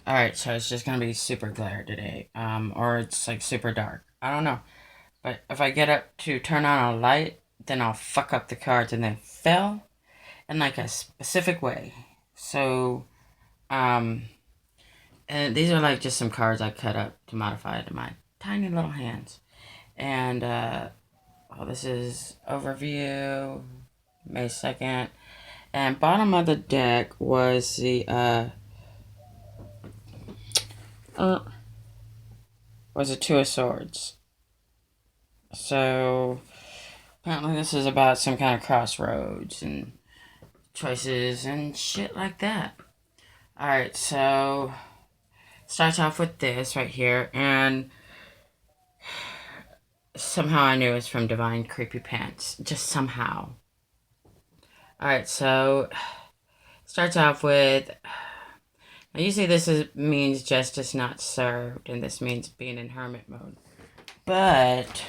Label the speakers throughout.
Speaker 1: Alright, so it's just gonna be super glare today. Or it's like super dark. I don't know. But if I get up to turn on a light, then I'll fuck up the cards and they fell in like a specific way. So, um, and these are like just some cards I cut up to modify to my tiny little hands. And, well, this is overview, May 2nd. And bottom of the deck was the, uh, was a Two of Swords. So apparently this is about some kind of crossroads and choices and shit like that. Alright, so starts off with this right here, and somehow I knew it was from Divine Creepy Pants. Just somehow. Alright, so starts off with, usually means justice not served, and this means being in hermit mode. But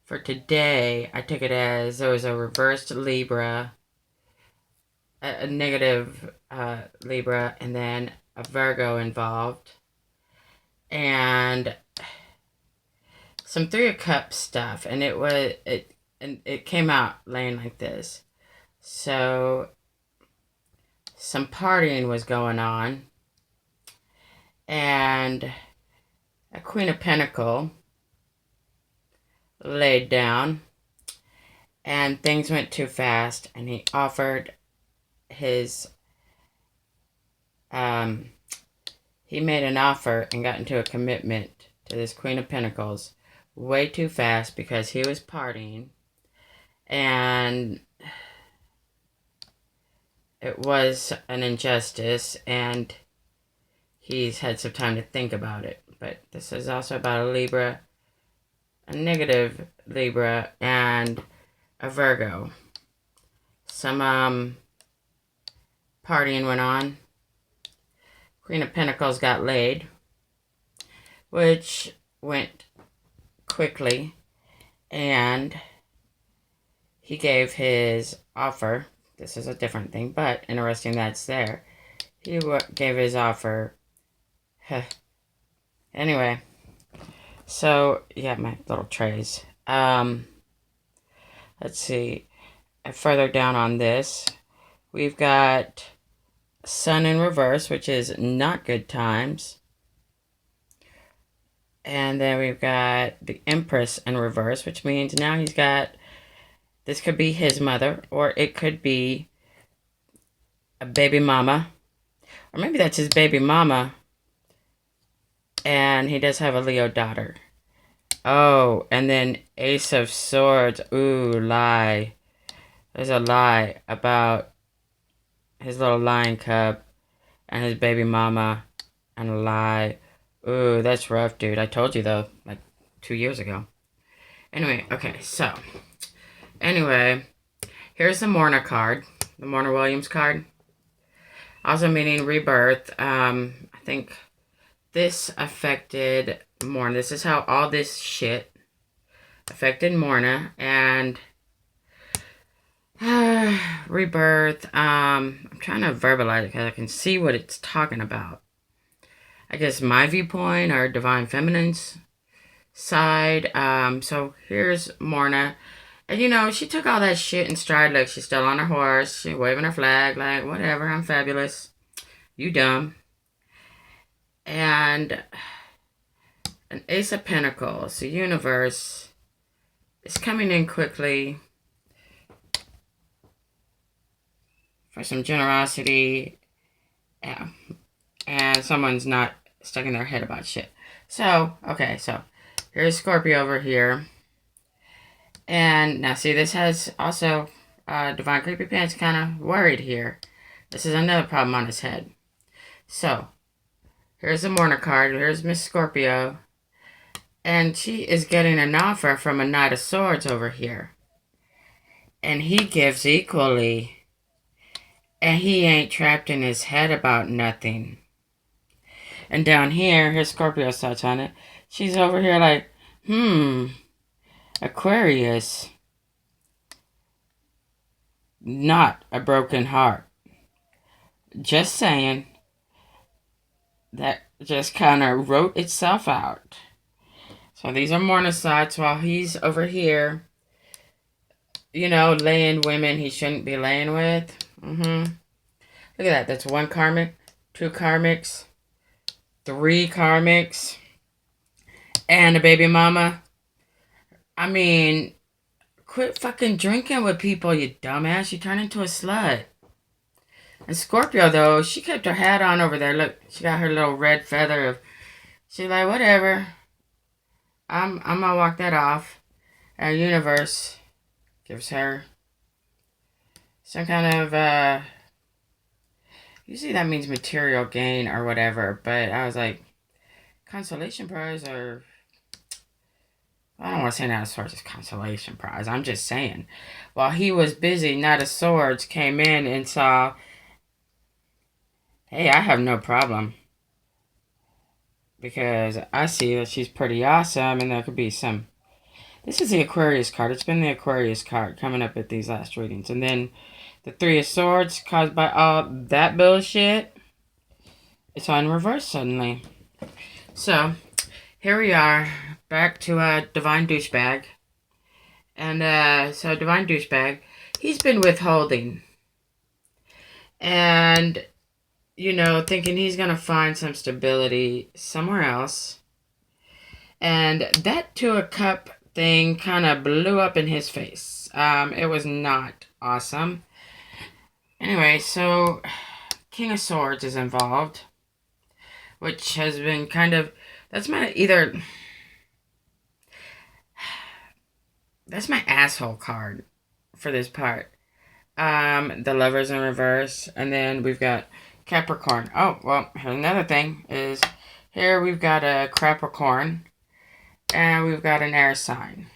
Speaker 1: for today, I took it as there was a reversed Libra, a negative Libra, and then a Virgo involved, and some Three of Cups stuff, and it came out laying like this. So some partying was going on, and a Queen of Pentacle laid down, and things went too fast, and he offered his he made an offer and got into a commitment to this Queen of Pentacles way too fast because he was partying, and it was an injustice, and he's had some time to think about it. But this is also about a Libra, a negative Libra, and a Virgo. Some partying went on. Queen of Pentacles got laid, which went quickly, and he gave his offer. This is a different thing, but interesting that's there. He gave his offer. Anyway, so yeah, my little trays. Let's see. Further down on this, we've got Sun in reverse, which is not good times. And then we've got the Empress in reverse, which means now he's got, this could be his mother, or it could be a baby mama. Or maybe that's his baby mama, and he does have a Leo daughter. Oh, and then Ace of Swords. Ooh, lie. There's a lie about his little lion cub and his baby mama, and a lie. Ooh, that's rough, dude. I told you, though, like 2 years ago. Anyway, okay, so. Anyway, here's the Morna card. The Morna Williams card. Also meaning rebirth. I think this affected Morna. This is how all this shit affected Morna. And rebirth. I'm trying to verbalize it because I can see what it's talking about. I guess my viewpoint or Divine Feminine's side. So here's Morna. And you know, she took all that shit in stride. Look, she's still on her horse. She's waving her flag, like, whatever, I'm fabulous. You dumb. And an Ace of Pentacles, the universe is coming in quickly for some generosity. Yeah. And someone's not stuck in their head about shit. So, okay, so here's Scorpio over here. And now, see, this has also Divine Creepy Pants kind of worried here. This is another problem on his head. So, here's the Mourner card. Here's Miss Scorpio. And she is getting an offer from a Knight of Swords over here. And he gives equally. And he ain't trapped in his head about nothing. And down here, here's Scorpio's thoughts on it. She's over here like, Aquarius. Not a broken heart. Just saying. that just kind of wrote itself out. So these are Morningsides while he's over here, laying women he shouldn't be laying with. Look at that. That's one karmic, two karmics, three karmics, and a baby mama. I mean, quit fucking drinking with people, you dumbass. You turn into a slut. And Scorpio, though, she kept her hat on over there. Look, she got her little red feather. She's like, whatever. I'm gonna walk that off. Our universe gives her some kind of, usually that means material gain or whatever. But I was like, consolation prize or... I don't want to say Knight of Swords is consolation prize. I'm just saying. While he was busy, Knight of Swords came in and saw, hey, I have no problem. Because I see that she's pretty awesome and there could be some... This is the Aquarius card. It's been the Aquarius card coming up at these last readings. And then the Three of Swords caused by all that bullshit. It's on reverse suddenly. So, here we are. Back to Divine Douchebag. And so Divine Douchebag, he's been withholding. And, thinking he's going to find some stability somewhere else. And that Two of Cup thing kind of blew up in his face. It was not awesome. Anyway, so King of Swords is involved. Which has been kind of... That's my asshole card for this part. The Lovers in reverse. And then we've got Capricorn. Oh, well, here's another thing. Is here we've got a Capricorn. And we've got an air sign.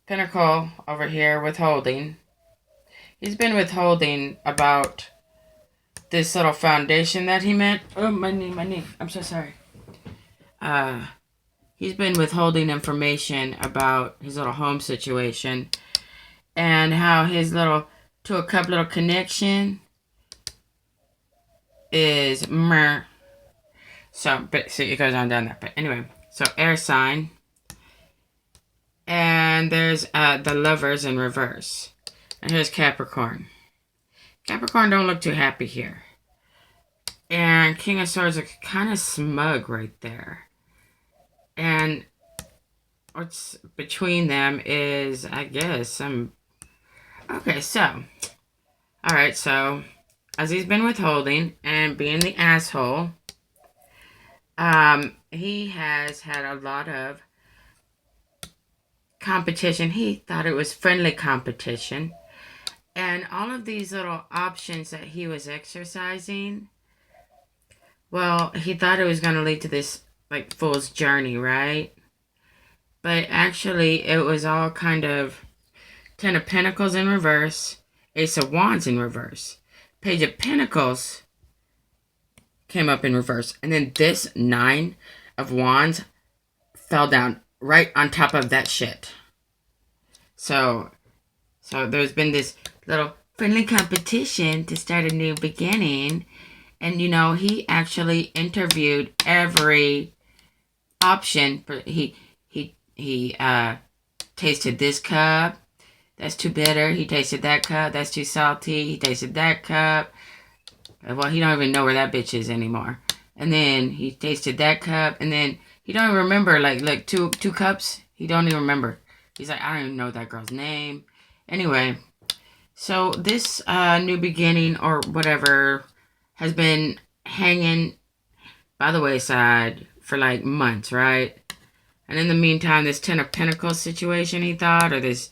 Speaker 1: Pinnacle over here withholding. He's been withholding about this little foundation that he met. Oh, my knee. I'm so sorry. He's been withholding information about his little home situation and how his little Two of Cup little connection is meh. So it goes on down there. But anyway, so air sign. And there's the Lovers in reverse. And here's Capricorn. Capricorn don't look too happy here. And King of Swords are kind of smug right there. And what's between them is, I guess, some... Okay, so... Alright, so... As he's been withholding and being the asshole... he has had a lot of competition. He thought it was friendly competition. And all of these little options that he was exercising... Well, he thought it was going to lead to this, like, fool's journey, right? But actually, it was all kind of Ten of Pentacles in reverse, Ace of Wands in reverse, Page of Pentacles came up in reverse, and then this Nine of Wands fell down right on top of that shit. So there's been this little friendly competition to start a new beginning. And, he actually interviewed every option. He tasted this cup. That's too bitter. He tasted that cup. That's too salty. He tasted that cup. Well, he don't even know where that bitch is anymore. And then he tasted that cup. And then he don't even remember, like two cups. He don't even remember. He's like, I don't even know that girl's name. Anyway, so this new beginning or whatever... has been hanging by the wayside for like months, right? And in the meantime, this Ten of Pentacles situation he thought, or this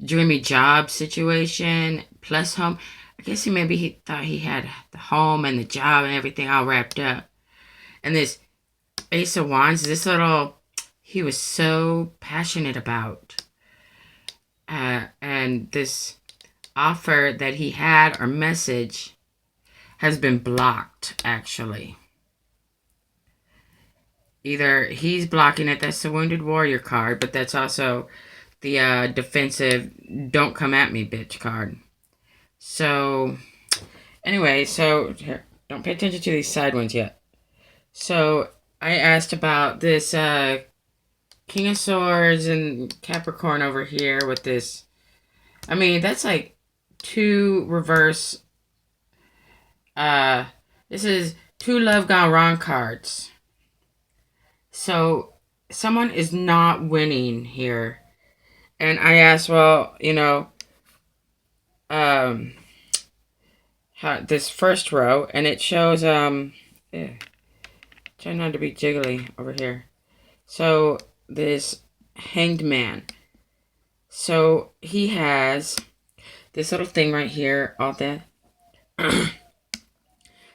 Speaker 1: dreamy job situation, plus home. I guess he thought he had the home and the job and everything all wrapped up. And this Ace of Wands, he was so passionate about. And this offer that he had or message has been blocked, actually. Either he's blocking it, that's the Wounded Warrior card, but that's also the defensive don't come at me bitch card. So, anyway, so here, don't pay attention to these side ones yet. So I asked about this King of Swords and Capricorn over here with this. I mean, that's like two reverse. Uh, this is two love gone wrong cards. So someone is not winning here. And I asked, well, um, this first row, and it shows, yeah, try not to be jiggly over here. So this hanged man. So he has this little thing right here, all that.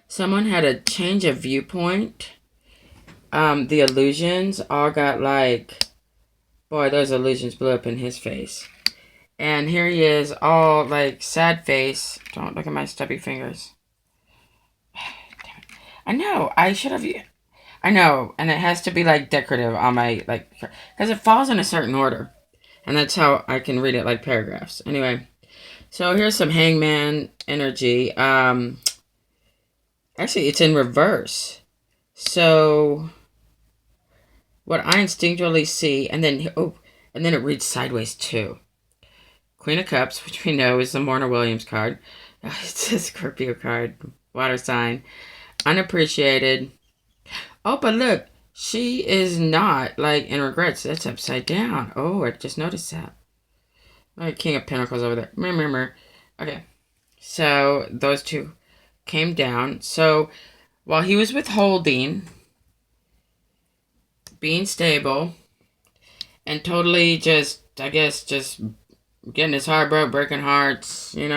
Speaker 1: Someone had a change of viewpoint. The illusions all got like, boy, those illusions blew up in his face. And here he is, all like sad face. Don't look at my stubby fingers. I know, I should have. I know, and it has to be like decorative on my, like, because it falls in a certain order. And that's how I can read it like paragraphs. Anyway, so here's some hangman energy. Actually, it's in reverse. So what I instinctually see, and then, and then it reads sideways too. Queen of Cups, which we know is the Morna Williams card. It's a Scorpio card. Water sign. Unappreciated. Oh, but look. She is not, like, in regrets. That's upside down. Oh, I just noticed that. Like, King of Pentacles over there. Mirror. Okay. So, those two came down. So, while he was withholding, being stable, and totally just, I guess, just getting his heart broke, breaking hearts, being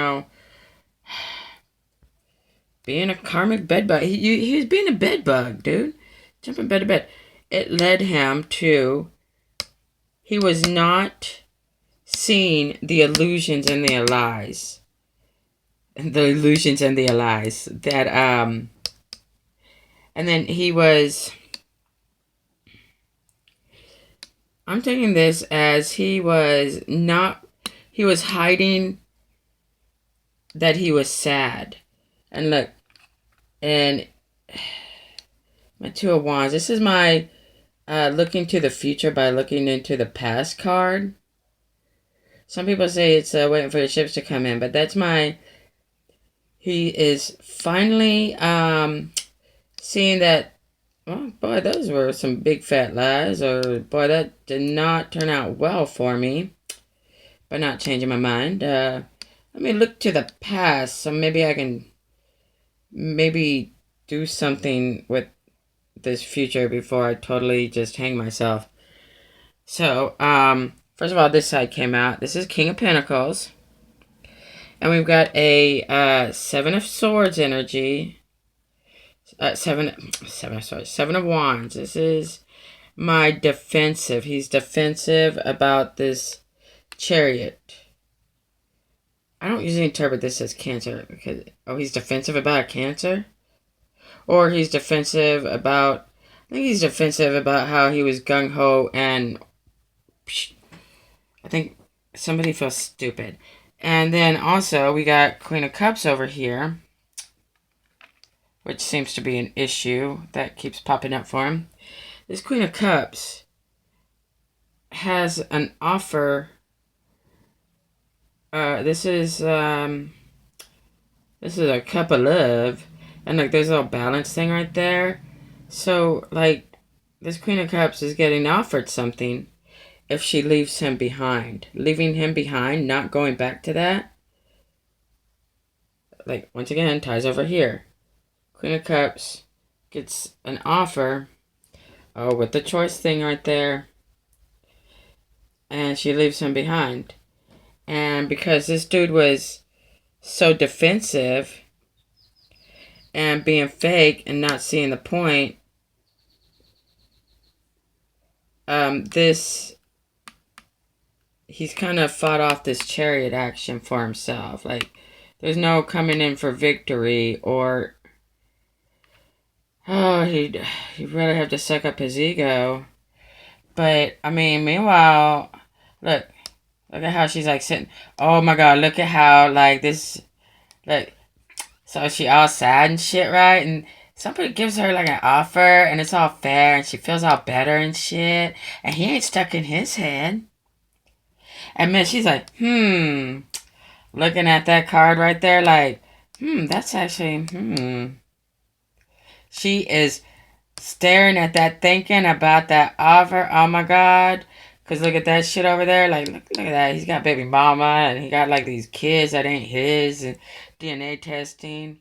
Speaker 1: a karmic bedbug. He was being a bedbug, dude. Jumping bed to bed. It led him to, he was not seeing the illusions and the lies. The illusions and the lies. That, and then he was, I'm taking this as he was hiding that he was sad. And look, and my Two of Wands. This is my looking to the future by looking into the past card. Some people say it's waiting for the ships to come in, but that's my, he is finally seeing that, oh boy, those were some big fat lies, or boy, that did not turn out well for me by not changing my mind. Let me look to the past, so maybe I can do something with this future before I totally just hang myself. So, first of all, this side came out. This is King of Pentacles. And we've got a Seven of Swords energy. Seven of Swords. Seven of Wands. This is my defensive. He's defensive about this Chariot. I don't usually interpret this as Cancer. Because, he's defensive about a Cancer? Or he's defensive about, I think he's defensive about how he was gung-ho and I think somebody feels stupid. And then also we got Queen of Cups over here, which seems to be an issue that keeps popping up for him. This Queen of Cups has an offer. This is a cup of love. And like there's a little balance thing right there. So like this Queen of Cups is getting offered something if she leaves him behind. Leaving him behind, not going back to that. Like once again, ties over here. Queen of Cups gets an offer. Oh, with the choice thing right there. And she leaves him behind. And because this dude was so defensive and being fake and not seeing the point, he's kind of fought off this Chariot action for himself. Like, there's no coming in for victory, or, he'd really have to suck up his ego. But, I mean, meanwhile, look at how she's, like, sitting. Oh, my God, look at how, like, this, like, so she all sad and shit, right? And somebody gives her like an offer and it's all fair and she feels all better and shit, and he ain't stuck in his head. And then she's like, looking at that card right there, like, that's actually, She is staring at that, thinking about that offer. Oh my God. Because look at that shit over there. Like, look at that. He's got baby mama and he got like these kids that ain't his and DNA testing.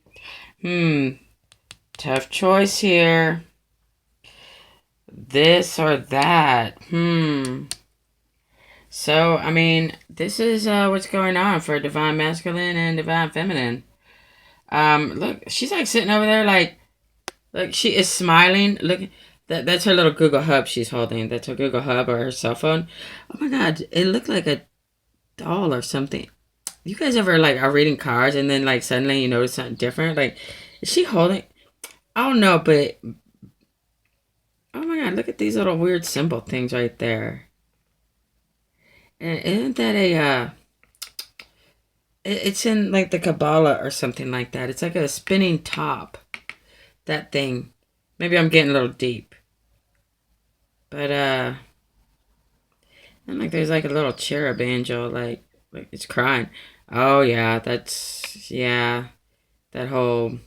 Speaker 1: Tough choice here. This or that. So, I mean, this is what's going on for divine masculine and divine feminine. Look, she's like sitting over there like she is smiling. Look, that's her little Google Hub she's holding. That's her Google Hub or her cell phone. Oh my God, it looked like a doll or something. You guys ever like are reading cards and then like suddenly you notice something different? Like, is she holding? I don't know, but oh my God, look at these little weird symbol things right there. And isn't that it's in like the Kabbalah or something like that. It's like a spinning top. That thing. Maybe I'm getting a little deep. But and like there's like a little cherub angel like it's crying. Oh yeah, yeah. That whole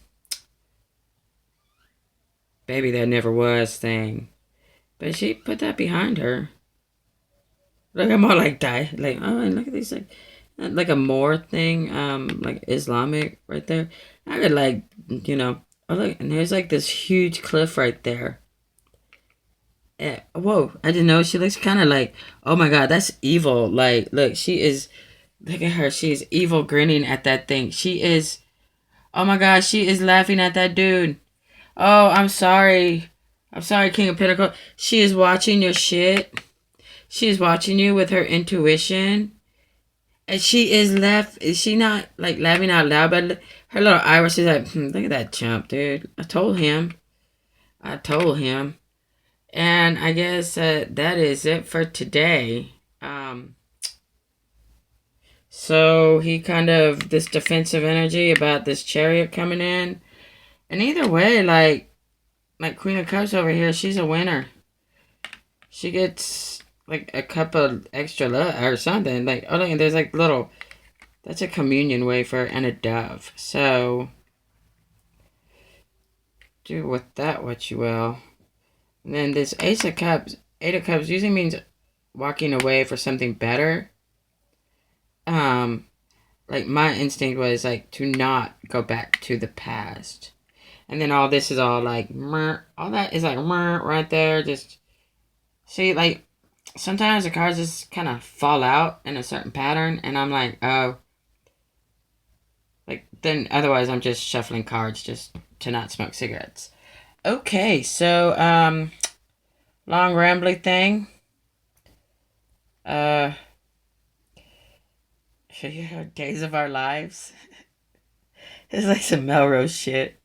Speaker 1: baby that never was thing. But she put that behind her. Look, I'm all like die. Like, oh, and look at these like a Moor thing, like Islamic right there. I could like, oh look, and there's like this huge cliff right there. Whoa, I didn't know she looks kind of like, oh my God, that's evil. Like, look, look at her. She is evil grinning at that thing. Oh my God, she is laughing at that dude. Oh, I'm sorry. I'm sorry, King of Pentacles. She is watching your shit. She is watching you with her intuition. And she is she not like laughing out loud, but her little iris is like, look at that chump, dude. I told him. And I guess that is it for today. So he kind of, this defensive energy about this chariot coming in. And either way, like Queen of Cups over here, she's a winner. She gets like a cup of extra love or something. Like, oh, look, and there's like that's a communion wafer and a dove. So do with that what you will. And then this Eight of Cups usually means walking away for something better. Like my instinct was like to not go back to the past. And then all this is all like, all that is like right there. Just see, like, sometimes the cards just kind of fall out in a certain pattern. And I'm like, oh. Like, then otherwise I'm just shuffling cards just to not smoke cigarettes. Okay, so, long rambly thing. Days of Our Lives. It's like some Melrose shit.